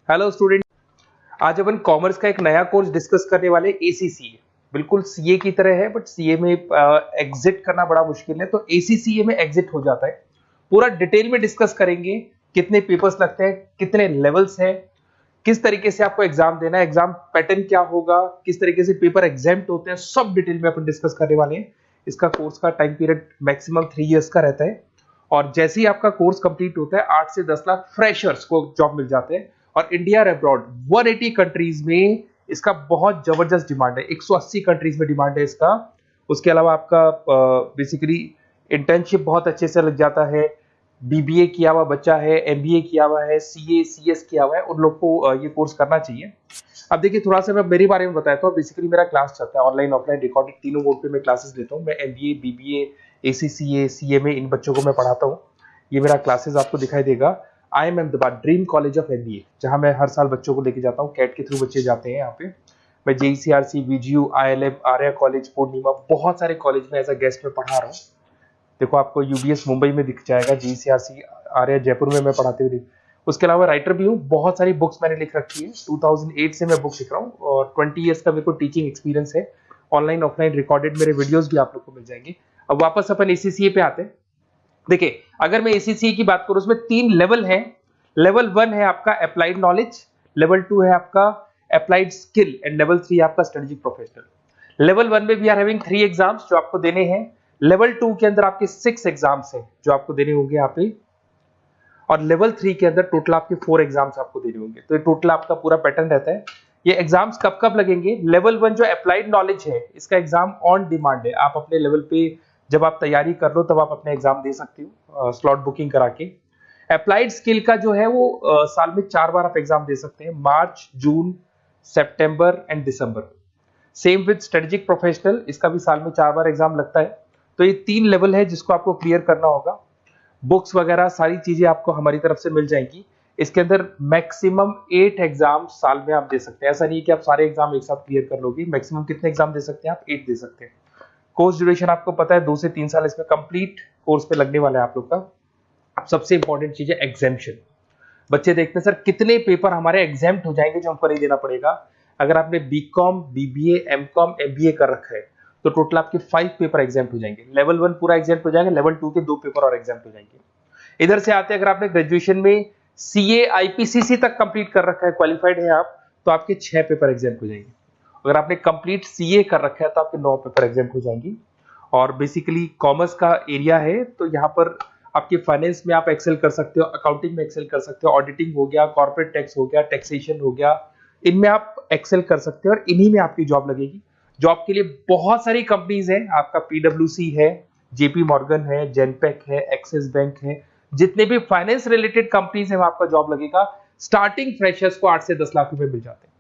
Hello student, आज अपन commerce का एक नया कोर्स डिस्कस करने वाले एसीसीए। बिल्कुल सीए की तरह है बट सीए में एग्जिट करना बड़ा मुश्किल है, तो एसीसीए में एग्जिट हो जाता है। पूरा डिटेल में डिस्कस करेंगे, कितने पेपर्स लगते हैं, कितने लेवल्स हैं, किस तरीके से आपको एग्जाम देना है, एग्जाम पैटर्न क्या होगा, किस तरीके से पेपर एग्जाम्प्ट होते हैं, सब डिटेल में अपन डिस्कस करने वाले हैं। इसका कोर्स का टाइम पीरियड मैक्सिमम 3 इयर्स का रहता है और जैसे ही आपका कोर्स कंप्लीट होता है 8 से 10 लाख फ्रेशर्स को जॉब मिल जाते हैं और इंडिया और अब्रॉड 180 कंट्रीज में इसका बहुत जबरदस्त डिमांड है। 180 कंट्रीज में डिमांड है इसका। उसके अलावा आपका बेसिकली इंटर्नशिप बहुत अच्छे से लग जाता है। बीबीए किया हुआ बच्चा है, एमबीए किया हुआ है, सीए सीएस किया हुआ है, उन लोग को ये कोर्स करना चाहिए। अब देखिए, थोड़ा सा मैं मेरे बारे में बताता हूँ। बेसिकली मेरा क्लास चलता है ऑनलाइन ऑफलाइन रिकॉर्डेड, तीनों मोड पे मैं क्लासेस लेता हूँ। मैं एमबीए, बीबीए, एसीसीए, सीएमए इन बच्चों को मैं पढ़ाता हूँ। ये मेरा क्लासेस आपको दिखाई देगा। I am Ahmedabad dream college of MBA, जहां मैं हर साल बच्चों को लेके जाता हूँ। कैट के थ्रू बच्चे जाते हैं यहाँ पे। मैं जेईसीआरसी, बीजीयू, आईएलएम, आर्या कॉलेज, पूर्णिमा, बहुत सारे कॉलेज में एज अ गेस्ट में पढ़ा रहा हूँ। देखो, आपको यूबीएस मुंबई में दिख जाएगा, जेईसीआरसी आर्या जयपुर में मैं पढ़ाते हुए। उसके अलावा राइटर भी हूँ, बहुत सारी बुक्स मैंने लिख रखी है। 2008 से मैं बुक लिख रहा हूँ और 20 ईयर्स का मेरे को टीचिंग एक्सपीरियंस है। ऑनलाइन ऑफलाइन रिकॉर्डेड मेरे वीडियोस भी आप लोग को मिल जाएंगे। अब वापस अपन एसीसीए पे आते हैं। देखिए, अगर मैं एसीसीए की बात करूं, उसमें 3 लेवल है। लेवल 1 है आपका अप्लाइड नॉलेज, लेवल 2 है आपका अप्लाइड स्किल एंड लेवल 3 आपका स्ट्रेटेजिक प्रोफेशनल। लेवल 1 में वी आर हैविंग 3 एग्जाम्स जो आपको देने हैं। लेवल 2 के अंदर आपके 6 एग्जाम्स हैं जो आपको देने होंगे यहाँ पे, और लेवल 3 के अंदर टोटल आपके 4 एग्जाम्स आपको देने होंगे। तो ये टोटल आपका पूरा पैटर्न रहता है। ये एग्जाम्स कब कब लगेंगे? लेवल 1 जो अप्लाइड नॉलेज है, इसका एग्जाम ऑन डिमांड है। आप अपने लेवल पे जब आप तैयारी कर लो तब आप अपने एग्जाम दे सकते हो, स्लॉट बुकिंग करा के। अप्लाइड स्किल का जो है वो साल में 4 बार आप एग्जाम दे सकते हैं, March, June, September and December. Same with strategic professional, इसका भी साल में 4 बार एग्जाम लगता है। तो ये 3 लेवल है जिसको आपको क्लियर करना होगा। बुक्स वगैरह सारी चीजें आपको हमारी तरफ से मिल जाएंगी। इसके अंदर मैक्सिमम 8 एग्जाम साल में आप दे सकते हैं। ऐसा नहीं है कि आप सारे एग्जाम एक साथ क्लियर कर लोगे। मैक्सिमम कितने एग्जाम दे सकते हैं आप? 8 दे सकते हैं। कोर्स ड्यूरेशन आपको पता है 2 से 3 साल इसमें कंप्लीट कोर्स पे लगने वाला है आप लोग का। अब सबसे इंपॉर्टेंट चीज है एग्जाम्पशन। बच्चे देखते हैं सर कितने पेपर हमारे एग्जाम्प्ट हो जाएंगे जो हमको नहीं देना पड़ेगा। अगर आपने बीकॉम, बीबीए, एमकॉम, एमबीए कर रखा है तो टोटल आपके 5 पेपर एग्जाम्प्ट हो जाएंगे। लेवल 1 पूरा एग्जाम्प्ट हो जाएगा, लेवल 2 के 2 पेपर और एग्जाम्प्ट हो जाएंगे। इधर से आते हैं, अगर आपने ग्रेजुएशन में सीए आईपीसीसी तक कंप्लीट कर रखा है, क्वालिफाइड है आप, तो आपके 6 पेपर एग्जाम्प्ट हो जाएंगे। अगर आपने कंप्लीट सीए कर रखा है तो आपके 9 पेपर एग्जाम्प्ट हो जाएंगी। और बेसिकली कॉमर्स का एरिया है तो यहाँ पर आपके फाइनेंस में आप एक्सेल कर सकते हो, अकाउंटिंग में एक्सेल कर सकते हो, ऑडिटिंग हो गया, कॉर्पोरेट टैक्स हो गया, टैक्सेशन हो गया, इनमें आप एक्सेल कर सकते हो और इन्हीं में आपकी जॉब लगेगी। जॉब के लिए बहुत सारी कंपनीज हैं। आपका पीडब्ल्यूसी है, जेपी मॉर्गन है, जेनपेक है, एक्सिस बैंक है, जितने भी फाइनेंस रिलेटेड कंपनीज है वहां आपका जॉब लगेगा। स्टार्टिंग फ्रेशर्स को 8 से 10 लाख रुपए मिल जाते हैं।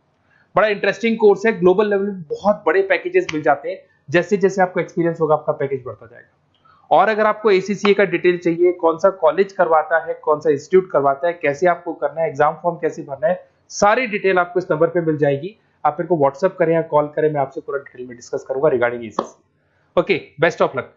बड़ा इंटरेस्टिंग कोर्स है। ग्लोबल लेवल में बहुत बड़े पैकेजेस मिल जाते हैं। जैसे जैसे आपको एक्सपीरियंस होगा आपका पैकेज बढ़ता जाएगा। और अगर आपको एसीसीए का डिटेल चाहिए, कौन सा कॉलेज करवाता है, कौन सा इंस्टीट्यूट करवाता है, कैसे आपको करना है, एग्जाम फॉर्म कैसे भरना है, सारी डिटेल आपको इस नंबर पे मिल जाएगी। आप मेरे को व्हाट्सअप करें या कॉल करें, मैं आपसे पूरा डिटेल में डिस्कस करूंगा regarding ACCA. Okay, best of luck.